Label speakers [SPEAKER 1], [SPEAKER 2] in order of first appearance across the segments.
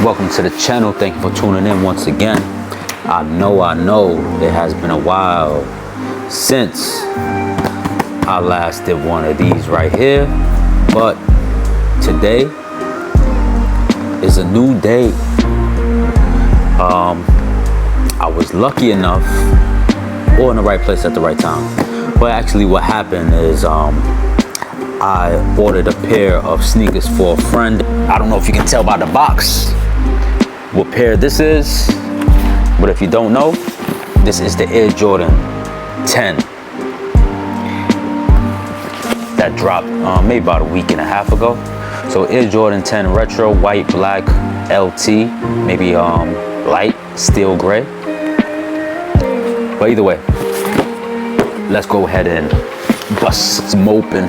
[SPEAKER 1] Welcome to the channel. Thank you for tuning in once again. I know it has been a while since I last did one of these right here, but today is a new day. I was lucky enough, or in the right place at the right time. But actually what happened is I ordered a pair of sneakers for a friend. I don't know if you can tell by the box what pair this is, but if you don't know, this is the Air Jordan 10 that dropped maybe about a week and a half ago. So Air Jordan 10 retro, white, black, LT, maybe light steel gray. But either way, let's go ahead and bust some open.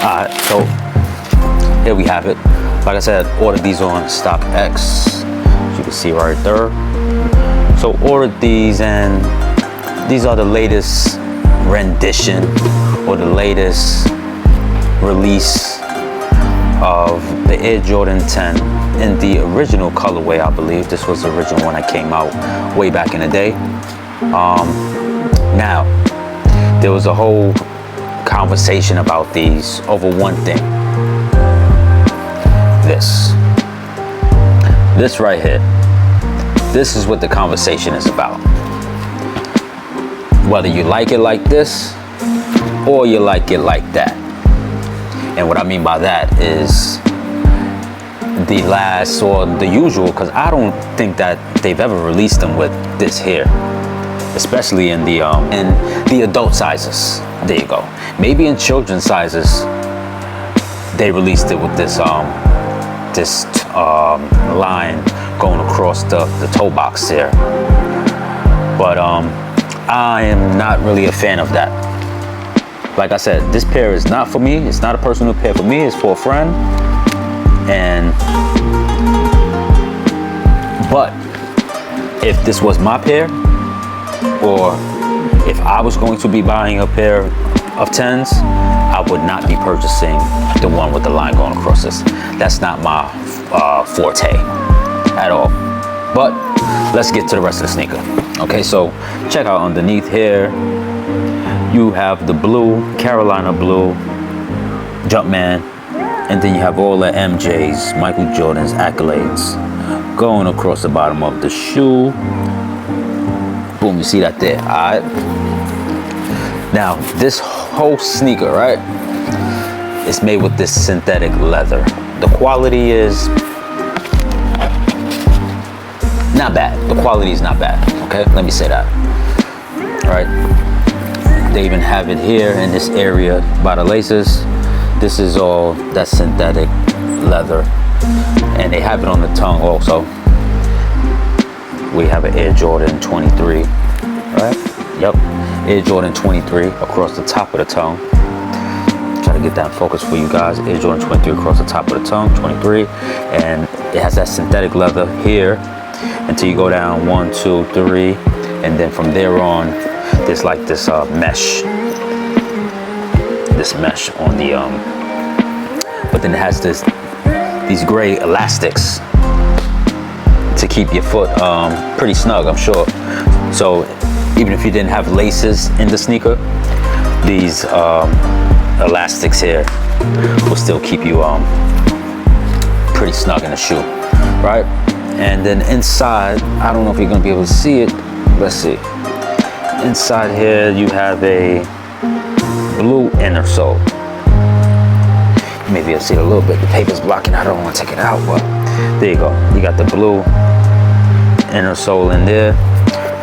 [SPEAKER 1] Alright, so here we have it. Like I said, ordered these on StockX, as you can see right there. So ordered these, and these are the latest rendition or the latest release of the Air Jordan 10 in the original colorway. I believe this was the original one that came out way back in the day. Now, there was a whole conversation about these over one thing. This right here. This is what the conversation is about. Whether you like it like this or you like it like that. And what I mean by that is the last or the usual, because I don't think that they've ever released them with this here, especially in the adult sizes. There you go. Maybe in children's sizes they released it with this line going across the toe box there. But I am not really a fan of that. Like I said, this pair is not for me. It's not a personal pair for me. It's for a friend. But if this was my pair, or if I was going to be buying a pair of 10s, I would not be purchasing the one with the line going across this. That's not my forte at all. But let's get to the rest of the sneaker. Okay, so check out underneath here. You have the blue, Carolina blue, Jumpman, and then you have all the MJ's, Michael Jordan's accolades going across the bottom of the shoe. Boom, you see that there, all right? Now, this whole sneaker, right, is made with this synthetic leather. The quality is not bad. The quality is not bad, okay? Let me say that, all right? They even have it here in this area by the laces. This is all that synthetic leather. And they have it on the tongue also. We have an Air Jordan 23, right? Yep, Air Jordan 23 across the top of the tongue. Try to get that in focus for you guys. Air Jordan 23 across the top of the tongue, 23. And it has that synthetic leather here until you go down 1, 2, 3. And then from there on, there's like this mesh on the but then it has these gray elastics to keep your foot pretty snug, I'm sure. So even if you didn't have laces in the sneaker, these elastics here will still keep you pretty snug in the shoe, right? And then inside, I don't know if you're gonna be able to see it. Let's see. Inside here you have a blue inner sole. You may be able to see it a little bit. The paper's blocking. I don't want to take it out, but there you go. You got the blue inner sole in there.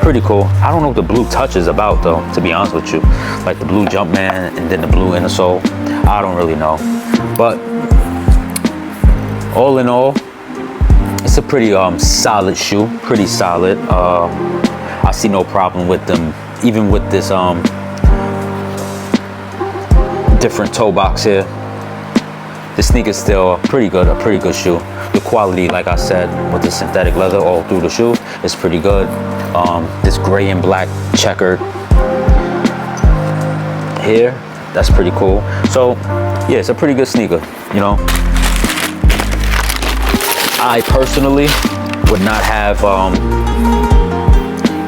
[SPEAKER 1] Pretty cool. I don't know what the blue touch is about though, to be honest with you. Like the blue Jumpman and then the blue inner sole. I don't really know. But all in all, it's a pretty solid shoe. Pretty solid. I see no problem with them, even with this different toe box here. The sneaker's still a pretty good shoe. The quality, like I said, with the synthetic leather all through the shoe is pretty good. This gray and black checkered here, that's pretty cool. So yeah, it's a pretty good sneaker, you know. I personally would not have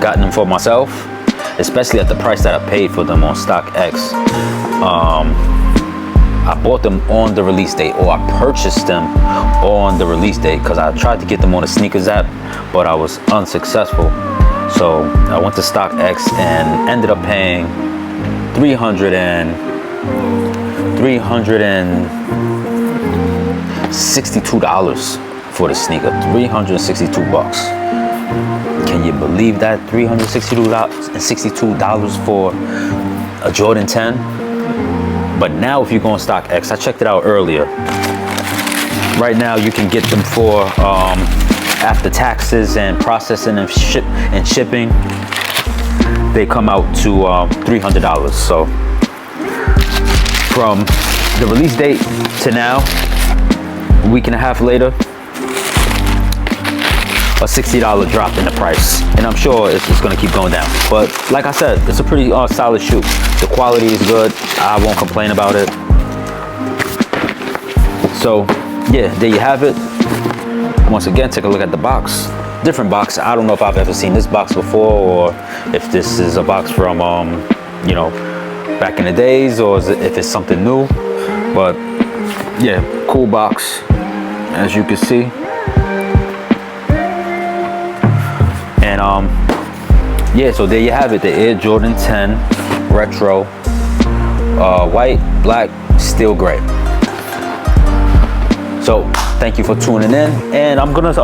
[SPEAKER 1] gotten them for myself, especially at the price that I paid for them on StockX. I bought them on the release date, or I purchased them on the release date, because I tried to get them on the sneakers app, but I was unsuccessful. So I went to StockX and ended up paying $362 for the sneaker. 362 bucks. Can you believe that? $362 for a Jordan 10? But now if you go on StockX, I checked it out earlier. Right now you can get them for, after taxes and processing and shipping, they come out to $300. So from the release date to now, a week and a half later, a $60 drop in the price, and I'm sure it's going to keep going down. But like I said, it's a pretty solid shoe. The quality is good. I won't complain about it. So yeah, there you have it. Once again, take a look at the box. Different box. I don't know if I've ever seen this box before, or if this is a box from you know, back in the days, or if it's something new. But yeah, cool box, as you can see. And yeah, so there you have it, the Air Jordan 10 Retro, white, black, steel gray. So thank you for tuning in, and I'm gonna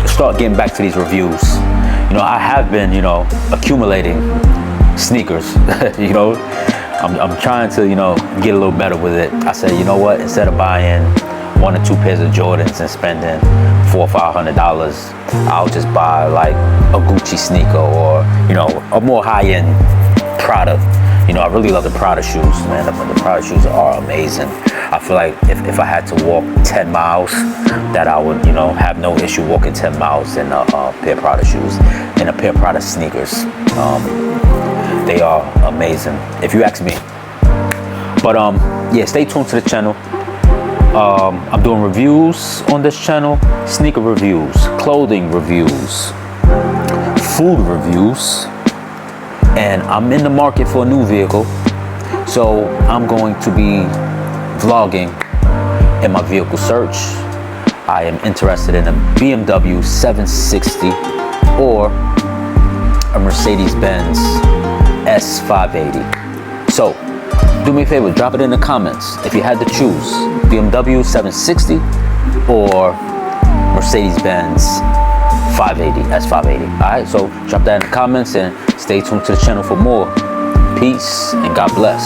[SPEAKER 1] start getting back to these reviews. You know, I have been, you know, accumulating sneakers. You know, I'm trying to, you know, get a little better with it. I said, you know what, instead of buying 1 or 2 pairs of Jordans and spending $400 or $500, I'll just buy like a Gucci sneaker, or, you know, a more high-end Prada. You know, I really love the Prada shoes, man. The Prada shoes are amazing. I feel like if I had to walk 10 miles, that I would, you know, have no issue walking 10 miles in a pair of Prada shoes and a pair of Prada sneakers. They are amazing, if you ask me. But yeah, stay tuned to the channel. I'm doing reviews on this channel, sneaker reviews, clothing reviews, food reviews, and I'm in the market for a new vehicle. So I'm going to be vlogging in my vehicle search. I am interested in a BMW 760 or a Mercedes-Benz S580. So do me a favor, drop it in the comments if you had to choose BMW 760 or Mercedes-Benz 580, S580. All right, so drop that in the comments and stay tuned to the channel for more. Peace and God bless.